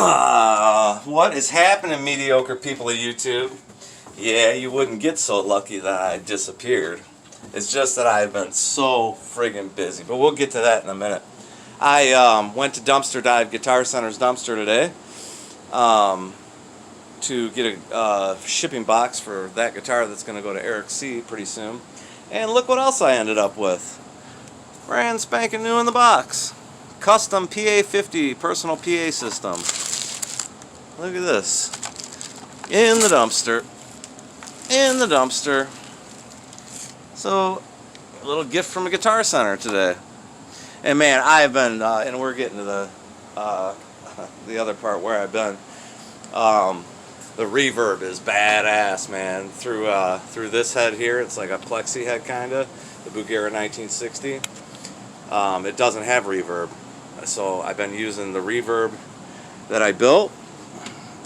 What is happening, mediocre people of YouTube? Yeah, you wouldn't get so lucky that I disappeared. It's just that I've been so friggin' busy, but we'll get to that in a minute. I went to Dumpster Dive Guitar Center's dumpster today to get a shipping box for that guitar that's going to go to Eric C. pretty soon. And look what else I ended up with. Brand spanking new in the box. Custom PA50 personal PA system. Look at this. In the dumpster. In the dumpster. So, a little gift from a Guitar Center today. And man, I've been, and we're getting to the other part where I've been. The reverb is badass, man. Through this head here, it's like a plexi head kinda, the Bugera 1960. It doesn't have reverb, so I've been using the reverb that I built.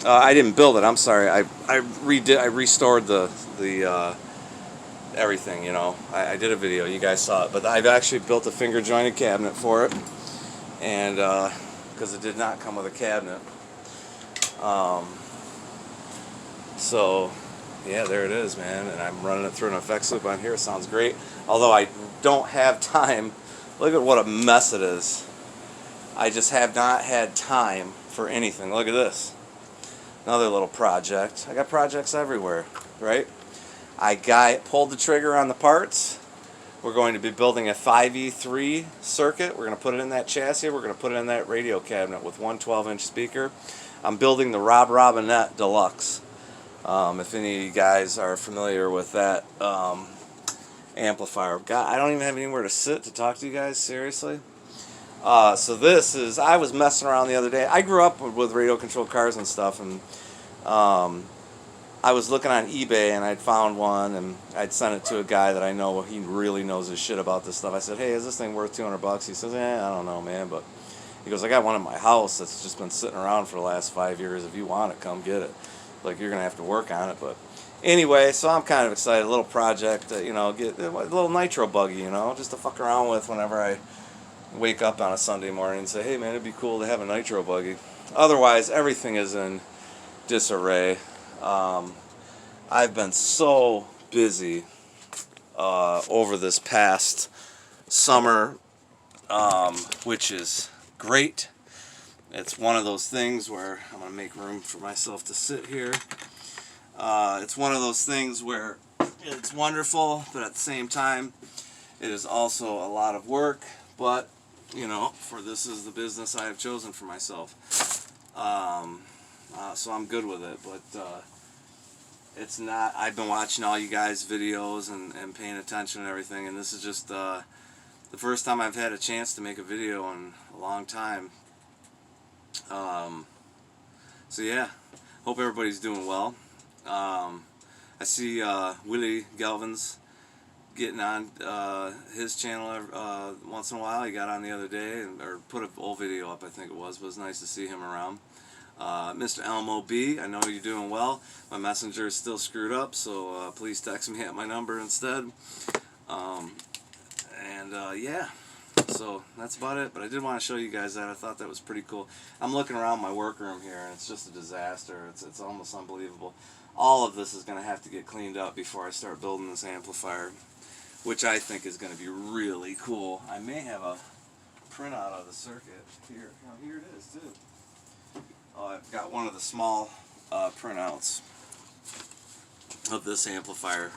I didn't build it. I'm sorry. I restored the everything. You know, I did a video. You guys saw it, but I've actually built a finger jointed cabinet for it, and because it did not come with a cabinet. So yeah, there it is, man. And I'm running it through an effects loop on here. It sounds great. Although I don't have time. Look at what a mess it is. I just have not had time for anything. Look at this. Another little project. I got projects everywhere, right? I pulled the trigger on the parts. We're going to be building a 5E3 circuit. We're going to put it in that chassis. We're going to put it in that radio cabinet with one 12-inch speaker. I'm building the Rob Robinette Deluxe. If any of you guys are familiar with that amplifier. God, I don't even have anywhere to sit to talk to you guys, seriously. So this is, I was messing around the other day. I grew up with radio controlled cars and stuff, and I was looking on eBay and I'd found one, and I'd sent it to a guy that I know, he really knows his shit about this stuff. I said, hey, is this thing worth $200? He says, I don't know, man, but he goes, I got one in my house that's just been sitting around for the last 5 years. If you want it, come get it. Like, you're gonna have to work on it, but anyway, so I'm kind of excited. A little project, you know, get a little nitro buggy, you know, just to fuck around with whenever I wake up on a Sunday morning and say, hey man, it'd be cool to have a nitro buggy. Otherwise, everything is in disarray. I've been so busy over this past summer, which is great. It's one of those things where I'm going to make room for myself to sit here. It's one of those things where it's wonderful, but at the same time, it is also a lot of work. But, you know, for this is the business I have chosen for myself. So I'm good with it. But it's not, I've been watching all you guys' videos and paying attention and everything. And this is just the first time I've had a chance to make a video in a long time. So yeah, hope everybody's doing well. I see Willie Galvin's getting on his channel once in a while. He got on the other day, or put an old video up, I think it was, but it was nice to see him around. Mr. Elmo B, I know you're doing well. My messenger is still screwed up, so please text me at my number instead. Yeah, so that's about it, but I did want to show you guys that. I thought that was pretty cool. I'm looking around my workroom here, and it's just a disaster. It's almost unbelievable. All of this is going to have to get cleaned up before I start building this amplifier, which I think is going to be really cool. I may have a printout of the circuit here. Oh, here it is, too. Oh, I've got one of the small printouts of this amplifier.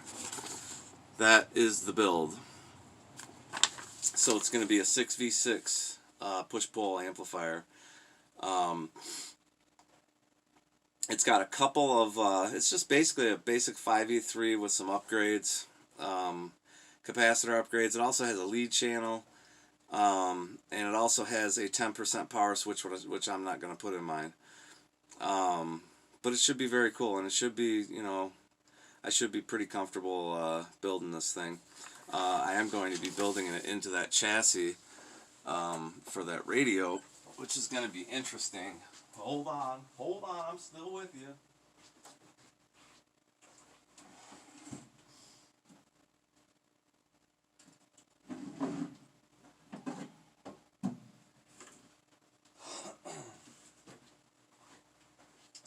That is the build. So it's going to be a 6V6 push-pull amplifier. It's got a couple of, it's just basically a basic 5E3 with some upgrades, capacitor upgrades. It also has a lead channel, and it also has a 10% power switch, which I'm not going to put in mine. But it should be very cool, and it should be, you know, I should be pretty comfortable building this thing. I am going to be building it into that chassis for that radio, which is going to be interesting. Hold on, I'm still with you.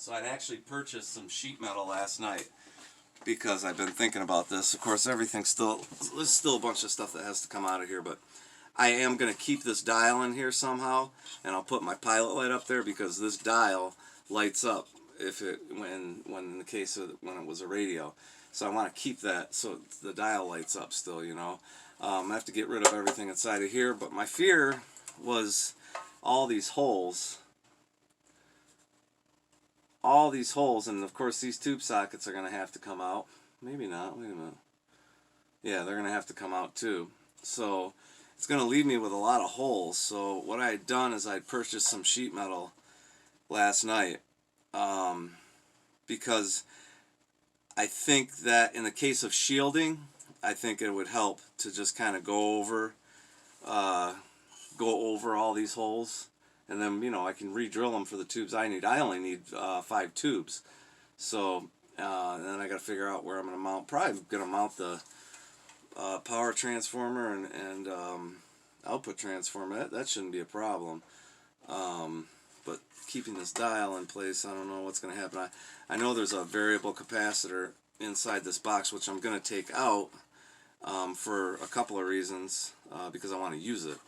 So I'd actually purchased some sheet metal last night because I've been thinking about this. Of course, there's still a bunch of stuff that has to come out of here, but I am going to keep this dial in here somehow, and I'll put my pilot light up there because this dial lights up when in the case of when it was a radio. So I want to keep that so the dial lights up still, you know. I have to get rid of everything inside of here, but my fear was all these holes, and of course these tube sockets are going to have to come out. Maybe not, wait a minute. Yeah, they're going to have to come out too. So it's going to leave me with a lot of holes. So what I had done is I purchased some sheet metal last night because I think that in the case of shielding, I think it would help to just kind of go over all these holes. And then, you know, I can re-drill them for the tubes I need. I only need 5 tubes. So, and then I got to figure out where I'm going to mount. Probably going to mount the power transformer and output transformer. That shouldn't be a problem. But keeping this dial in place, I don't know what's going to happen. I know there's a variable capacitor inside this box, which I'm going to take out for a couple of reasons, because I want to use it.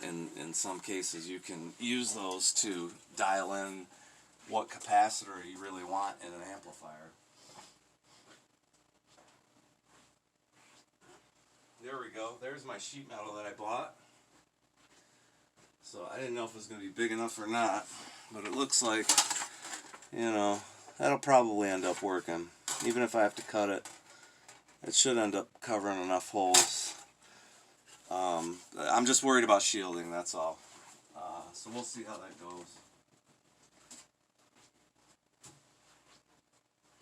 In some cases, you can use those to dial in what capacitor you really want in an amplifier. There we go. There's my sheet metal that I bought. So I didn't know if it was going to be big enough or not, but it looks like, you know, that'll probably end up working. Even if I have to cut it, it should end up covering enough holes. I'm just worried about shielding, that's all. So we'll see how that goes.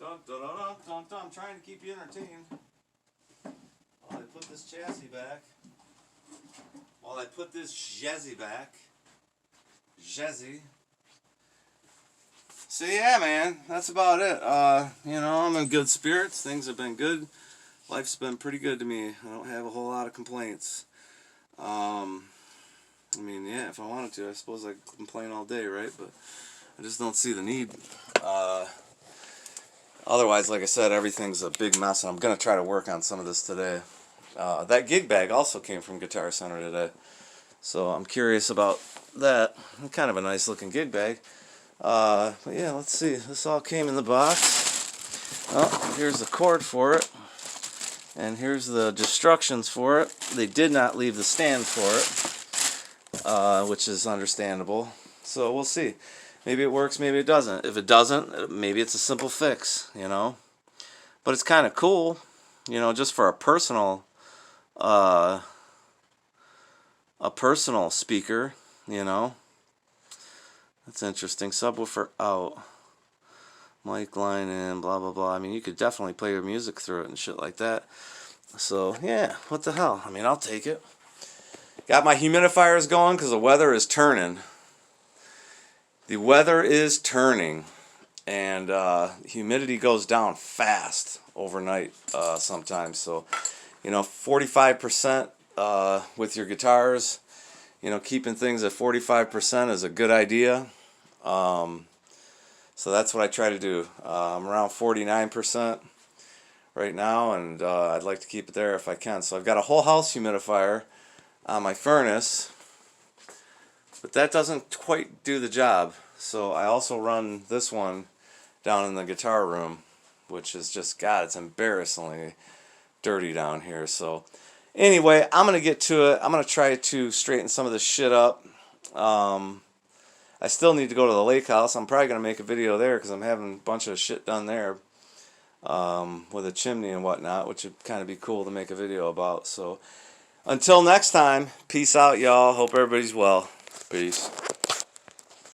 Dun, dun, dun, dun, dun, dun. I'm trying to keep you entertained. While I put this chassis back. While I put this chassis back. Chassis. So yeah, man, that's about it. You know, I'm in good spirits. Things have been good. Life's been pretty good to me. I don't have a whole lot of complaints. I mean, yeah, if I wanted to, I suppose I could complain all day, right? But I just don't see the need. Otherwise, like I said, everything's a big mess, and I'm going to try to work on some of this today. That gig bag also came from Guitar Center today, so I'm curious about that. Kind of a nice looking gig bag. But yeah, let's see. This all came in the box. Oh, here's the cord for it. And here's the instructions for it. They did not leave the stand for it, which is understandable. So we'll see. Maybe it works, maybe it doesn't. If it doesn't, maybe it's a simple fix, you know. But it's kind of cool, you know, just for a personal speaker, you know. That's interesting. Subwoofer out. Mic line in, blah blah blah. I mean, you could definitely play your music through it and shit like that. So yeah, what the hell? I mean, I'll take it. Got my humidifiers going because the weather is turning. The weather is turning, and humidity goes down fast overnight sometimes. So, you know, 45% with your guitars. You know, keeping things at 45% is a good idea. So that's what I try to do. I'm around 49% right now, and I'd like to keep it there if I can. So I've got a whole house humidifier on my furnace, but that doesn't quite do the job. So I also run this one down in the guitar room, which is just, God, it's embarrassingly dirty down here. So anyway, I'm going to get to it. I'm going to try to straighten some of this shit up. I still need to go to the lake house. I'm probably going to make a video there because I'm having a bunch of shit done there with a chimney and whatnot, which would kind of be cool to make a video about. So until next time, peace out, y'all. Hope everybody's well. Peace.